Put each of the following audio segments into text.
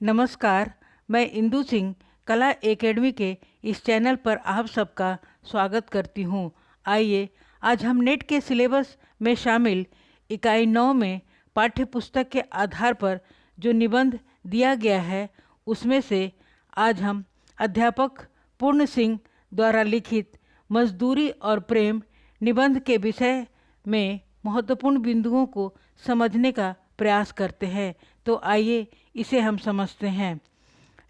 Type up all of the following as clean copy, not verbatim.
नमस्कार, मैं इंदु सिंह कला एकेडमी के इस चैनल पर आप सबका स्वागत करती हूँ। आइए आज हम नेट के सिलेबस में शामिल इकाई 9 में पाठ्य पुस्तक के आधार पर जो निबंध दिया गया है उसमें से आज हम अध्यापक पूर्ण सिंह द्वारा लिखित मजदूरी और प्रेम निबंध के विषय में महत्वपूर्ण बिंदुओं को समझने का प्रयास करते हैं। तो आइए इसे हम समझते हैं।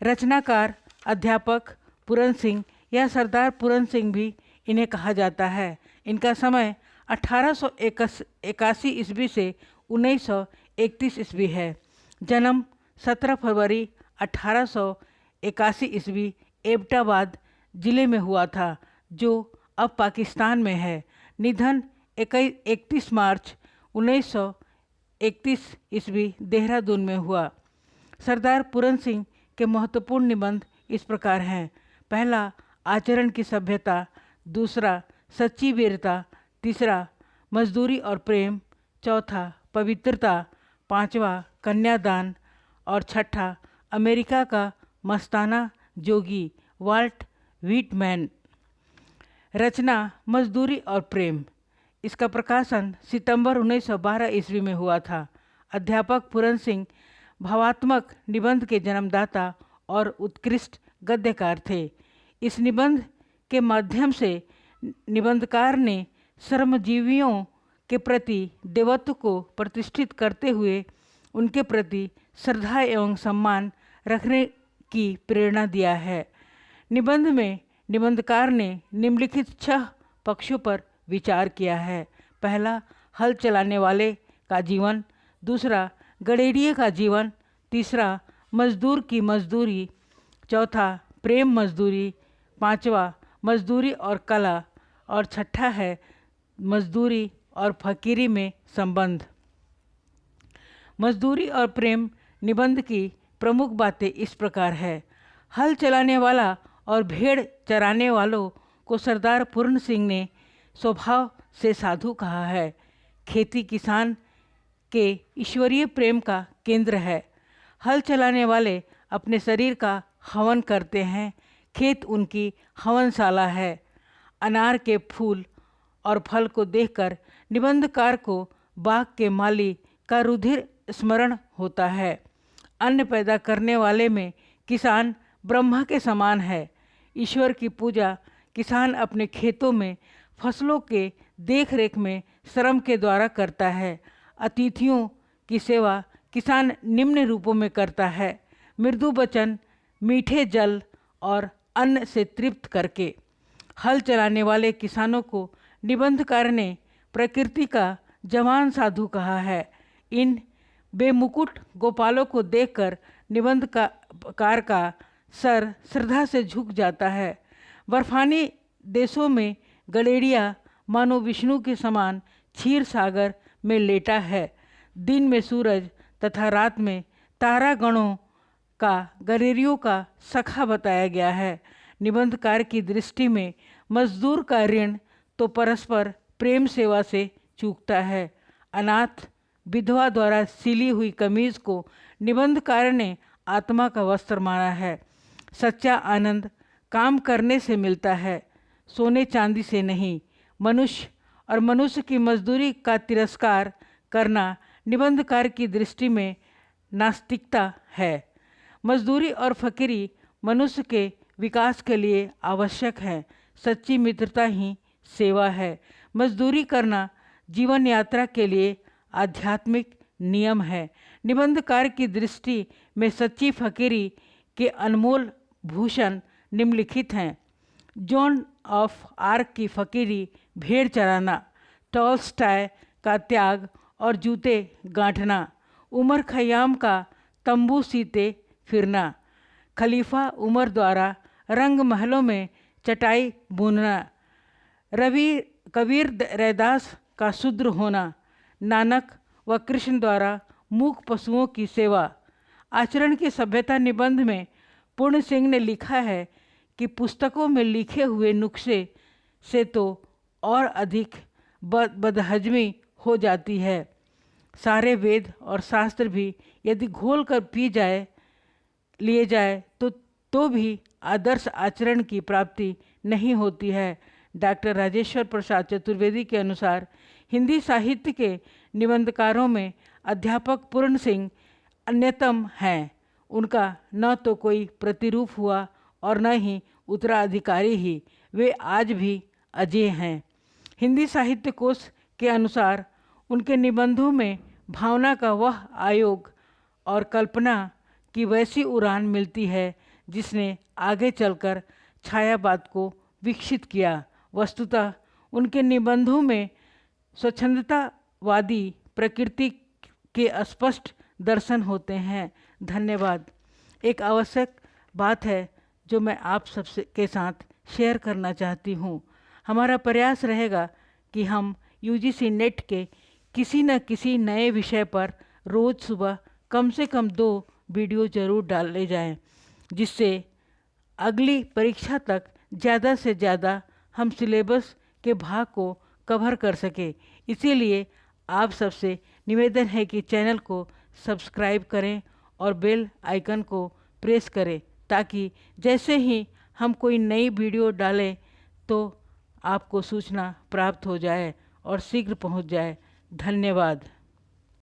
रचनाकार अध्यापक पूरन सिंह या सरदार पूरन सिंह भी इन्हें कहा जाता है। इनका समय 1881 ईस्वी से 1931 ईस्वी है। जन्म 17 फरवरी 1881 ईस्वी एबटाबाद ज़िले में हुआ था, जो अब पाकिस्तान में है। निधन 31 मार्च 1931 ईस्वी देहरादून में हुआ। सरदार पूरन सिंह के महत्वपूर्ण निबंध इस प्रकार हैं। पहला, आचरण की सभ्यता। दूसरा, सच्ची वीरता। तीसरा, मजदूरी और प्रेम। चौथा, पवित्रता। पांचवा, कन्यादान। और छठा, अमेरिका का मस्ताना जोगी वाल्ट व्हिटमैन। रचना मजदूरी और प्रेम। इसका प्रकाशन सितंबर 1912 ईस्वी में हुआ था। अध्यापक पूरन सिंह भावात्मक निबंध के जन्मदाता और उत्कृष्ट गद्यकार थे। इस निबंध के माध्यम से निबंधकार ने श्रमजीवियों के प्रति देवत्व को प्रतिष्ठित करते हुए उनके प्रति श्रद्धा एवं सम्मान रखने की प्रेरणा दिया है। निबंध में निबंधकार ने निम्नलिखित 6 पक्षों पर विचार किया है। पहला, हल चलाने वाले का जीवन। दूसरा, गडेरिये का जीवन। तीसरा, मजदूर की मजदूरी। चौथा, प्रेम मजदूरी। पांचवा, मजदूरी और कला। और छठा है मजदूरी और फकीरी में संबंध। मजदूरी और प्रेम निबंध की प्रमुख बातें इस प्रकार है। हल चलाने वाला और भेड़ चराने वालों को सरदार पूर्ण सिंह ने स्वभाव से साधु कहा है। खेती किसान के ईश्वरीय प्रेम का केंद्र है। हल चलाने वाले अपने शरीर का हवन करते हैं। खेत उनकी हवनशाला है। अनार के फूल और फल को देखकर निबंधकार को बाग के माली का रुधिर स्मरण होता है। अन्न पैदा करने वाले में किसान ब्रह्मा के समान है। ईश्वर की पूजा किसान अपने खेतों में फसलों के देख रेख में श्रम के द्वारा करता है। अतिथियों की सेवा किसान निम्न रूपों में करता है: मृदु वचन, मीठे जल और अन्न से तृप्त करके। हल चलाने वाले किसानों को निबंधकार ने प्रकृति का जवान साधु कहा है। इन बेमुकुट गोपालों को देखकर निबंधकार का सर श्रद्धा से झुक जाता है। बर्फानी देशों में गडेरिया मानो विष्णु के समान क्षीर सागर में लेटा है। दिन में सूरज तथा रात में तारागणों का गडेरियों का सखा बताया गया है। निबंधकार की दृष्टि में मजदूर का ऋण तो परस्पर प्रेम सेवा से चूकता है। अनाथ विधवा द्वारा सिली हुई कमीज को निबंधकार ने आत्मा का वस्त्र माना है। सच्चा आनंद काम करने से मिलता है, सोने चांदी से नहीं। मनुष्य और मनुष्य की मजदूरी का तिरस्कार करना निबंधकार की दृष्टि में नास्तिकता है। मजदूरी और फकीरी मनुष्य के विकास के लिए आवश्यक है। सच्ची मित्रता ही सेवा है। मजदूरी करना जीवन यात्रा के लिए आध्यात्मिक नियम है। निबंधकार की दृष्टि में सच्ची फकीरी के अनमोल भूषण निम्नलिखित हैं: जॉन ऑफ आर्क की फकीरी भेड़ चराना, टॉलस्टॉय का त्याग और जूते गांठना, उमर खयाम का तंबू सीते फिरना, खलीफा उमर द्वारा रंग महलों में चटाई बुनना, रवि कबीर रैदास का शूद्र होना, नानक व कृष्ण द्वारा मूक पशुओं की सेवा। आचरण की सभ्यता निबंध में पूर्ण सिंह ने लिखा है कि पुस्तकों में लिखे हुए नुस्खे से तो और अधिक बदहजमी हो जाती है। सारे वेद और शास्त्र भी यदि घोल कर पी जाए लिए जाए तो भी आदर्श आचरण की प्राप्ति नहीं होती है। डॉक्टर राजेश्वर प्रसाद चतुर्वेदी के अनुसार हिंदी साहित्य के निबंधकारों में अध्यापक पूर्ण सिंह अन्यतम हैं। उनका न तो कोई प्रतिरूप हुआ और न ही उत्तराधिकारी ही, वे आज भी अजेय हैं। हिंदी साहित्य कोश के अनुसार उनके निबंधों में भावना का वह आयोग और कल्पना की वैसी उड़ान मिलती है जिसने आगे चलकर छायावाद को विकसित किया। वस्तुतः उनके निबंधों में स्वच्छंदतावादी प्रकृति के स्पष्ट दर्शन होते हैं। धन्यवाद। एक आवश्यक बात है जो मैं आप सबसे के साथ शेयर करना चाहती हूँ। हमारा प्रयास रहेगा कि हम यूजीसी नेट के किसी न किसी नए विषय पर रोज़ सुबह कम से कम 2 वीडियो ज़रूर डाले जाएं, जिससे अगली परीक्षा तक ज़्यादा से ज़्यादा हम सिलेबस के भाग को कवर कर सकें। इसीलिए आप सबसे निवेदन है कि चैनल को सब्सक्राइब करें और बेल आइकन को प्रेस करें, ताकि जैसे ही हम कोई नई वीडियो डालें तो आपको सूचना प्राप्त हो जाए और शीघ्र पहुंच जाए। धन्यवाद।